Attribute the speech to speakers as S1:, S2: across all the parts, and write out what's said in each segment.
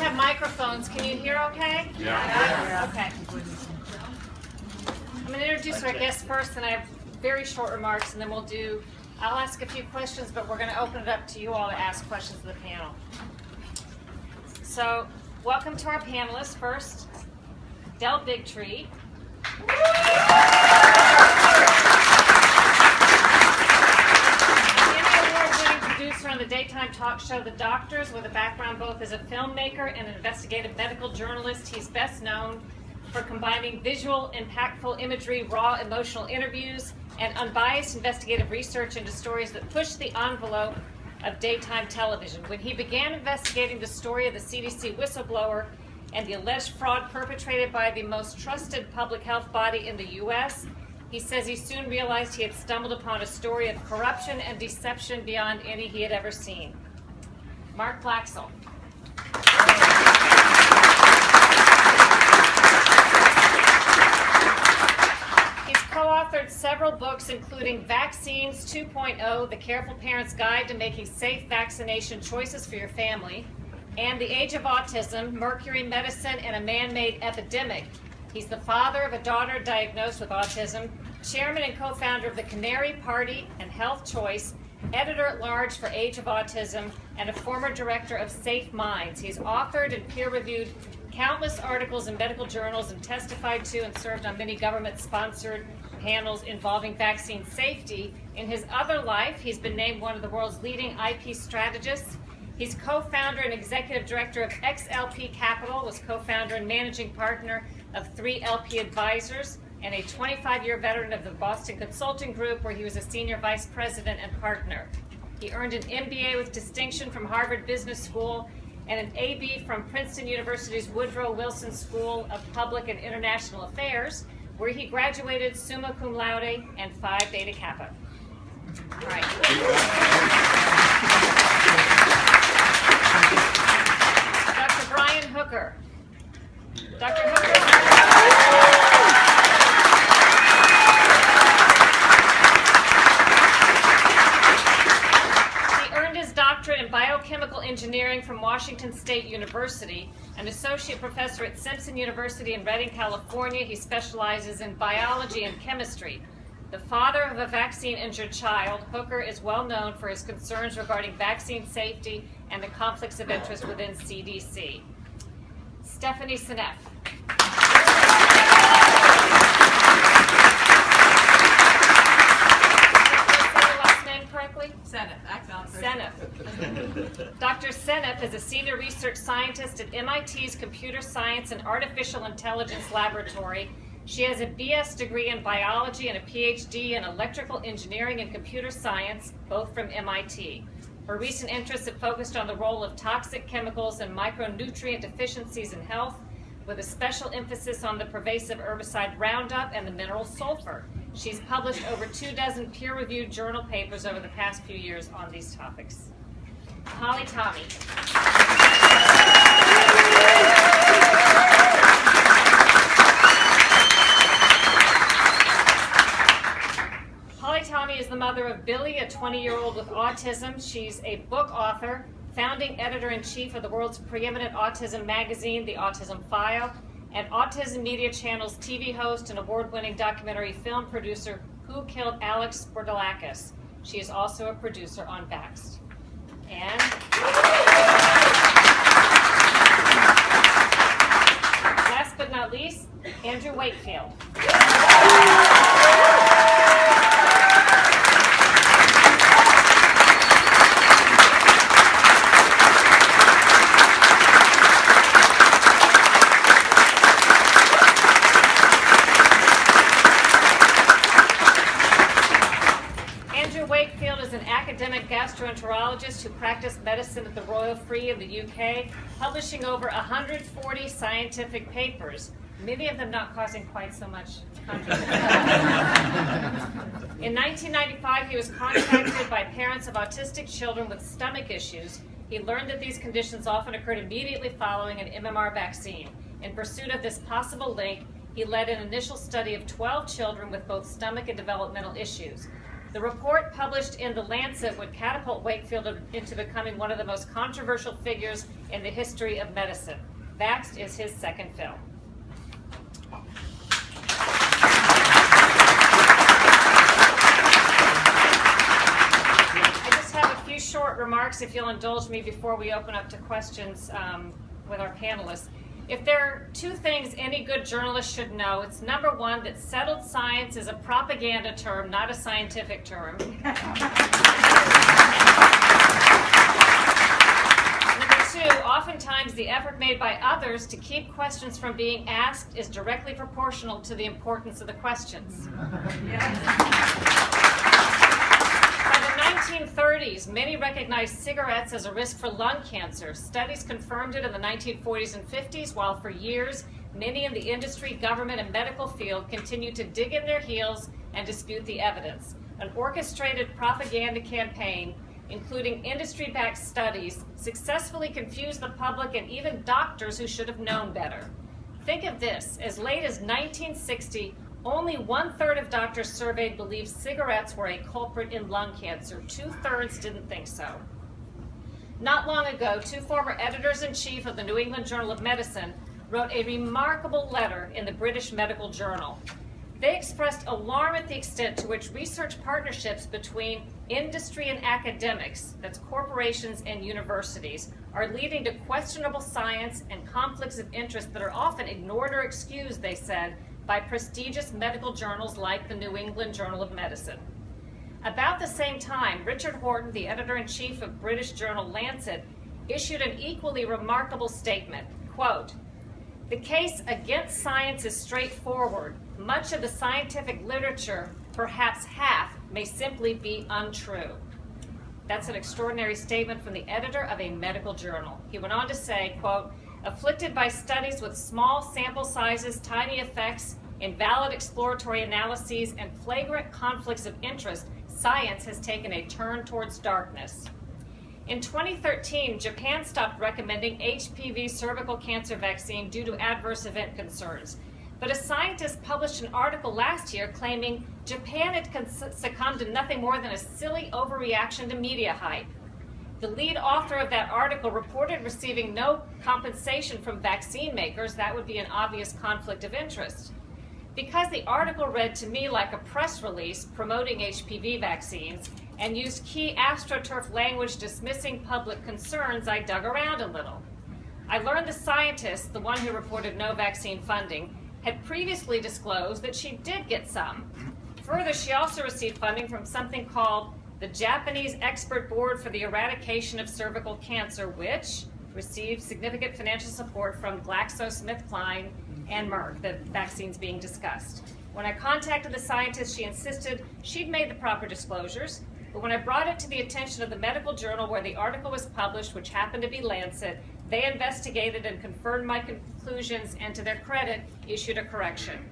S1: have microphones. Can you hear okay?
S2: Yeah.
S1: Okay. I'm going to introduce our guests first, and I have very short remarks, and then I'll ask a few questions, but we're going to open it up to you all to ask questions of the panel. So, welcome to our panelists. First, Del Bigtree. Producer on the daytime talk show The Doctors, with a background both as a filmmaker and an investigative medical journalist. He's best known for combining visual, impactful imagery, raw emotional interviews, and unbiased investigative research into stories that push the envelope of daytime television. When he began investigating the story of the CDC whistleblower and the alleged fraud perpetrated by the most trusted public health body in the U.S., he says he soon realized he had stumbled upon a story of corruption and deception beyond any he had ever seen. Mark Blaxell. He's co-authored several books, including Vaccines 2.0, The Careful Parent's Guide to Making Safe Vaccination Choices for Your Family, and The Age of Autism, Mercury Medicine, and a Man-Made Epidemic. He's the father of a daughter diagnosed with autism, chairman and co-founder of the Canary Party and Health Choice, editor-at-large for Age of Autism, and a former director of Safe Minds. He's authored and peer-reviewed countless articles in medical journals and testified to and served on many government-sponsored panels involving vaccine safety. In his other life, he's been named one of the world's leading IP strategists. He's co-founder and executive director of XLP Capital, was co-founder and managing partner of 3LP Advisors, and a 25-year veteran of the Boston Consulting Group, where he was a senior vice president and partner. He earned an MBA with distinction from Harvard Business School and an AB from Princeton University's Woodrow Wilson School of Public and International Affairs, where he graduated summa cum laude and Phi Beta Kappa. All right. Dr. Brian Hooker. Dr. Hooker. In biochemical engineering from Washington State University, an associate professor at Simpson University in Redding, California. He specializes in biology and chemistry. The father of a vaccine-injured child, Hooker is well known for his concerns regarding vaccine safety and the conflicts of interest within CDC. Stephanie Seneff. Seneff. Dr. Seneff is a senior research scientist at MIT's Computer Science and Artificial Intelligence Laboratory. She has a BS degree in biology and a PhD in electrical engineering and computer science, both from MIT. Her recent interests have focused on the role of toxic chemicals and micronutrient deficiencies in health, with a special emphasis on the pervasive herbicide Roundup and the mineral sulfur. She's published over 24 peer-reviewed journal papers over the past few years on these topics. Holly Tommy. Holly Tommy is the mother of Billy, a 20-year-old with autism. She's a book author, founding editor-in-chief of the world's preeminent autism magazine, The Autism File, and Autism Media Channel's TV host and award-winning documentary film producer, Who Killed Alex Bordolakis. She is also a producer on Vaxxed. And last but not least, Andrew Wakefield. Academic gastroenterologist who practiced medicine at the Royal Free in the UK, publishing over 140 scientific papers, many of them not causing quite so much controversy. In 1995, he was contacted by parents of autistic children with stomach issues. He learned that these conditions often occurred immediately following an MMR vaccine. In pursuit of this possible link, he led an initial study of 12 children with both stomach and developmental issues. The report published in The Lancet would catapult Wakefield into becoming one of the most controversial figures in the history of medicine. Vaxxed is his second film. I just have a few short remarks, if you'll indulge me, before we open up to questions with our panelists. If there are two things any good journalist should know, it's number one, that settled science is a propaganda term, not a scientific term. Number two, oftentimes the effort made by others to keep questions from being asked is directly proportional to the importance of the questions. By the 1930s, many recognized cigarettes as a risk for lung cancer. Studies confirmed it in the 1940s and 50s, while for years, many in the industry, government, and medical field continued to dig in their heels and dispute the evidence. An orchestrated propaganda campaign, including industry-backed studies, successfully confused the public and even doctors who should have known better. Think of this, as late as 1960, only 1/3 of doctors surveyed believed cigarettes were a culprit in lung cancer. 2/3 didn't think so. Not long ago, two former editors-in-chief of the New England Journal of Medicine wrote a remarkable letter in the British Medical Journal. They expressed alarm at the extent to which research partnerships between industry and academics, that's corporations and universities, are leading to questionable science and conflicts of interest that are often ignored or excused, they said, by prestigious medical journals like the New England Journal of Medicine. About the same time, Richard Horton, the editor-in-chief of British journal Lancet, issued an equally remarkable statement, quote, "The case against science is straightforward. Much of the scientific literature, perhaps half, may simply be untrue." That's an extraordinary statement from the editor of a medical journal. He went on to say, quote, "Afflicted by studies with small sample sizes, tiny effects, invalid exploratory analyses, and flagrant conflicts of interest, science has taken a turn towards darkness." In 2013, Japan stopped recommending HPV cervical cancer vaccine due to adverse event concerns. But a scientist published an article last year claiming Japan had succumbed to nothing more than a silly overreaction to media hype. The lead author of that article reported receiving no compensation from vaccine makers. That would be an obvious conflict of interest. Because the article read to me like a press release promoting HPV vaccines and used key AstroTurf language dismissing public concerns, I dug around a little. I learned the scientist, the one who reported no vaccine funding, had previously disclosed that she did get some. Further, she also received funding from something called the Japanese Expert Board for the Eradication of Cervical Cancer, which received significant financial support from GlaxoSmithKline and Merck, the vaccines being discussed. When I contacted the scientist, she insisted she'd made the proper disclosures, but when I brought it to the attention of the medical journal where the article was published, which happened to be Lancet, they investigated and confirmed my conclusions and, to their credit, issued a correction.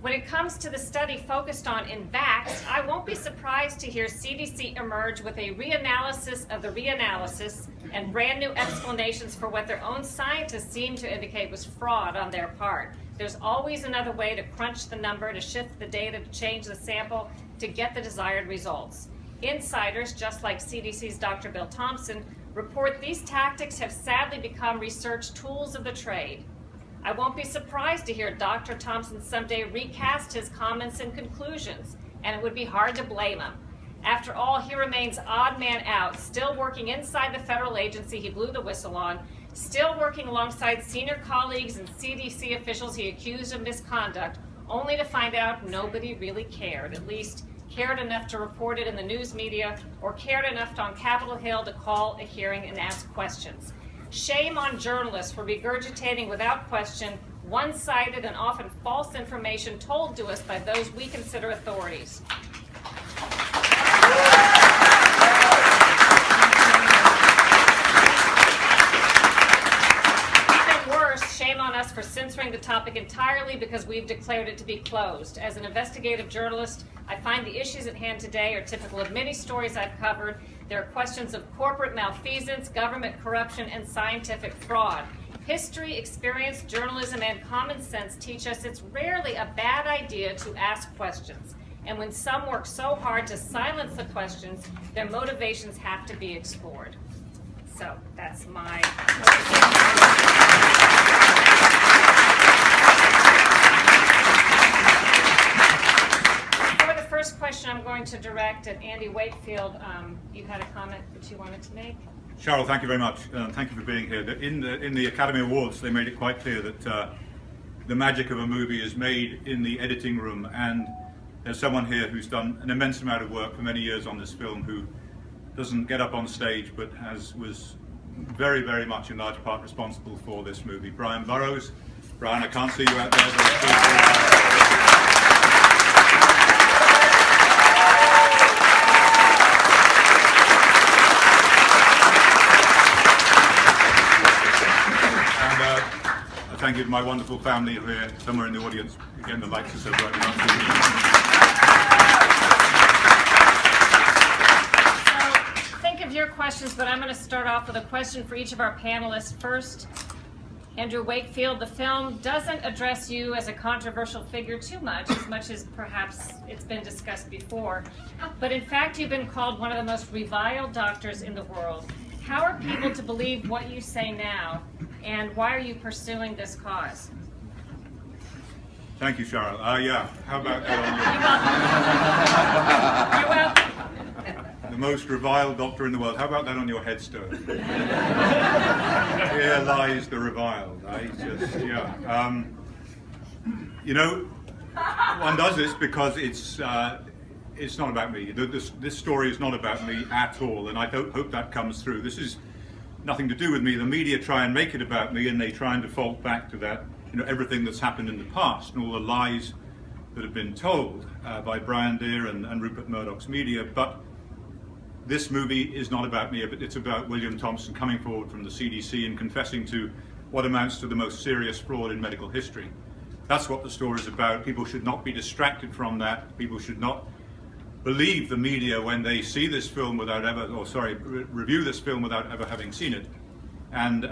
S1: When it comes to the study focused on in Vaxxed, I won't be surprised to hear CDC emerge with a reanalysis of the reanalysis and brand new explanations for what their own scientists seem to indicate was fraud on their part. There's always another way to crunch the number, to shift the data, to change the sample, to get the desired results. Insiders, just like CDC's Dr. Bill Thompson, report these tactics have sadly become research tools of the trade. I won't be surprised to hear Dr. Thompson someday recast his comments and conclusions, and it would be hard to blame him. After all, he remains odd man out, still working inside the federal agency he blew the whistle on, still working alongside senior colleagues and CDC officials he accused of misconduct, only to find out nobody really cared, at least cared enough to report it in the news media or cared enough on Capitol Hill to call a hearing and ask questions. Shame on journalists for regurgitating without question one-sided and often false information told to us by those we consider authorities. Even worse, shame on us for censoring the topic entirely because we've declared it to be closed. As an investigative journalist, I find the issues at hand today are typical of many stories I've covered. There are questions of corporate malfeasance, government corruption, and scientific fraud. History, experience, journalism, and common sense teach us it's rarely a bad idea to ask questions. And when some work so hard to silence the questions, their motivations have to be explored. So that's my... For the first question, I'm going to direct at Andy Wakefield. You had a comment that you wanted to make?
S2: Cheryl, thank you very much. Thank you for being here. In the Academy Awards, they made it quite clear that the magic of a movie is made in the editing room, and there's someone here who's done an immense amount of work for many years on this film, who doesn't get up on stage but was very, very much in large part responsible for this movie. Brian Burrows. Brian, I can't see you out there, thank you to my wonderful family who are here, somewhere in the audience. Again, the lights are so bright.
S1: So, think of your questions, but I'm going to start off with a question for each of our panelists. First, Andrew Wakefield, the film doesn't address you as a controversial figure too much as perhaps it's been discussed before. But in fact, you've been called one of the most reviled doctors in the world. How are people to believe what you say now? And why are you pursuing this cause?
S2: Thank you, Cheryl. Yeah, how about
S1: You're welcome.
S2: the most reviled doctor in the world? How about that on your headstone? Here lies the reviled. You know, one does this because it's not about me. This story is not about me at all, and I hope that comes through. This is nothing to do with me. The media try and make it about me, and they try and default back to that, everything that's happened in the past and all the lies that have been told by Brian Deere and Rupert Murdoch's media. But this movie is not about me, but it's about William Thompson coming forward from the CDC and confessing to what amounts to the most serious fraud in medical history. That's what the story is about. People should not be distracted from that. People should not believe the media when they see this film without ever, review this film without ever having seen it, and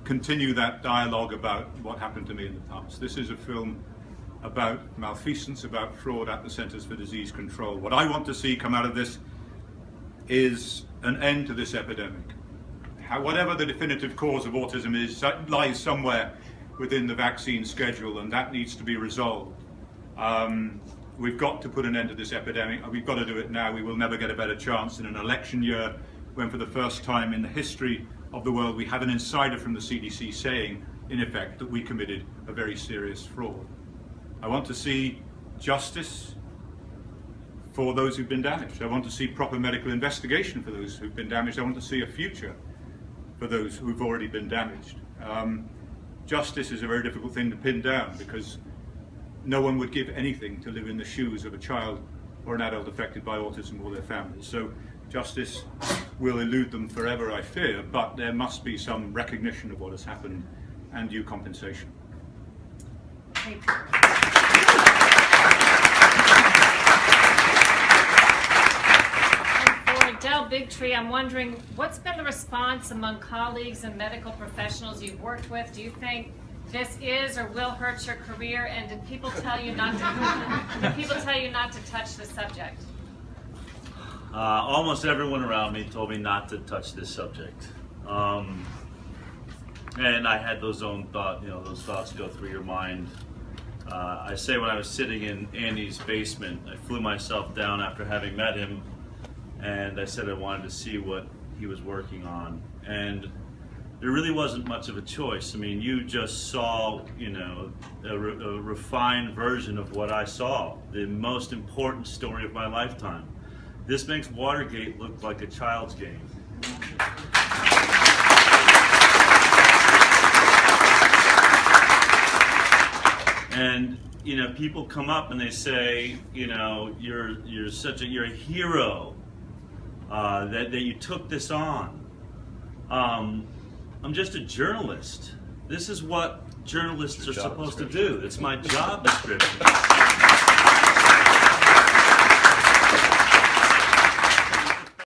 S2: continue that dialogue about what happened to me in the past. This is a film about malfeasance, about fraud at the Centers for Disease Control. What I want to see come out of this is an end to this epidemic. Whatever the definitive cause of autism is, that lies somewhere within the vaccine schedule, and that needs to be resolved. We've got to put an end to this epidemic. We've got to do it now. We will never get a better chance in an election year when for the first time in the history of the world we have an insider from the CDC saying, in effect, that we committed a very serious fraud. I want to see justice for those who've been damaged. I want to see proper medical investigation for those who've been damaged. I want to see a future for those who've already been damaged. Justice is a very difficult thing to pin down because no one would give anything to live in the shoes of a child or an adult affected by autism or their families. So justice will elude them forever, I fear, but there must be some recognition of what has happened and due compensation.
S1: Thank you. And for Adele Bigtree, I'm wondering, what's been the response among colleagues and medical professionals you've worked with? Do you think this is or will hurt your career, and did people tell you not to touch the subject?
S3: Almost everyone around me told me not to touch this subject, and I had those thoughts go through your mind. I say when I was sitting in Andy's basement, I flew myself down after having met him, and I said I wanted to see what he was working on, and there really wasn't much of a choice. I mean, you just saw, a refined version of what I saw, the most important story of my lifetime. This makes Watergate look like a child's game. And people come up and they say, you're a hero that you took this on. I'm just a journalist. This is what journalists are supposed to do. It's my job description.